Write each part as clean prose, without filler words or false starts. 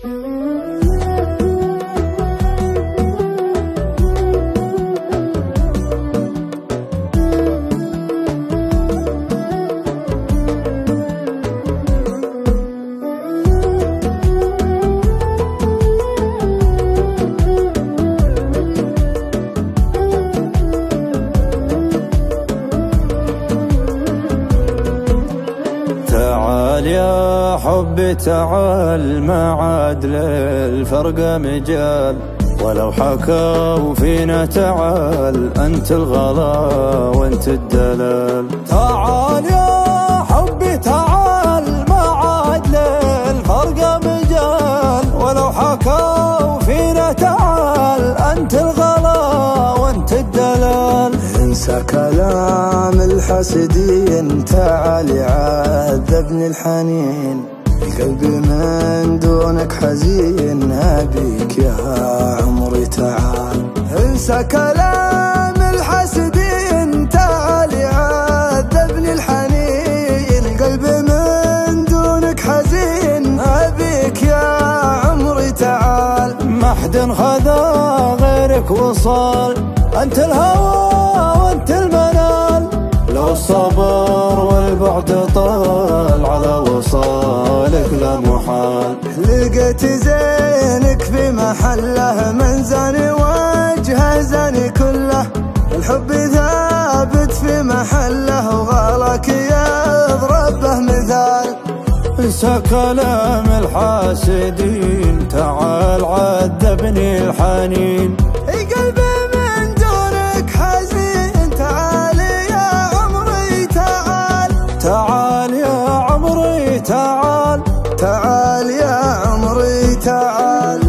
تعال يا حبي تعال، ما عاد للفرق مجال، ولو حكوا فينا تعال، انت الغلا وانت الدلال. تعال يا حبي تعال، ما عاد للفرق مجال، ولو حكوا فينا تعال، انت الغلا وانت الدلال. انسى كلام الحاسدين، تعال يعذبني الحنين، قلبي من دونك حزين، ابيك يا عمري تعال. انسى كلام الحاسدين، تعال يعذبني الحنين، قلبي من دونك حزين، ابيك يا عمري تعال. ما حد خذا غيرك وصال، انت الهوى وانت المنال، لو الصبر والبعد طال، على وصالك لا محال. لقيت زينك في محله، من زاني وجهه زاني كله، الحب ثابت في محله، وغالك يضرب به مثال. انسى كلام الحاسدين، تعال عذبني الحنين، قلبي من دونك حزين، تعال يا عمري تعال. تعال يا عمري تعال، تعال يا عمري تعال.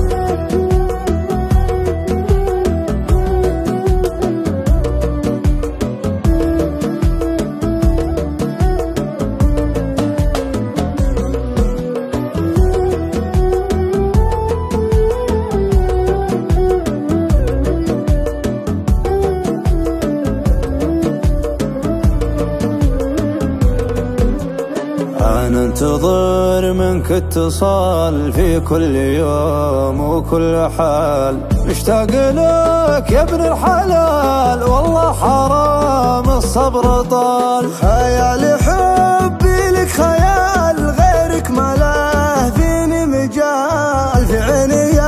أنا انتظر منك اتصال في كل يوم وكل حال، مشتاق لك يا ابن الحلال، والله حرام الصبر طال. خيال حبي لك خيال، غيرك ما له فيني مجال، في عيني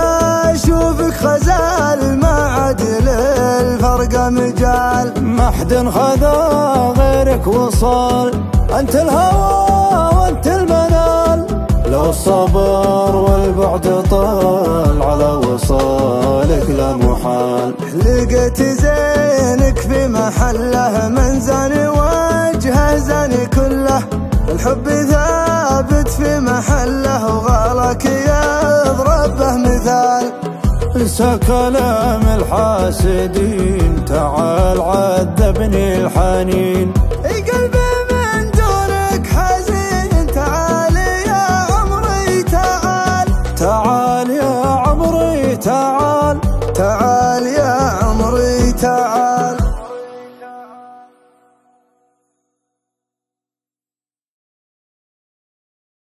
اشوفك خزال، ما عاد للفرق مجال. ما حد خذا غيرك وصال، انت الهوى وانت المنال، لو الصبر والبعد طال، على وصالك لا محال. لقيت زينك في محله، من زاني وجهه زاني كله، الحب ثابت في محله، وغالك يضرب به مثال. انسى كلام الحاسدين، تعال عذبني الحنين،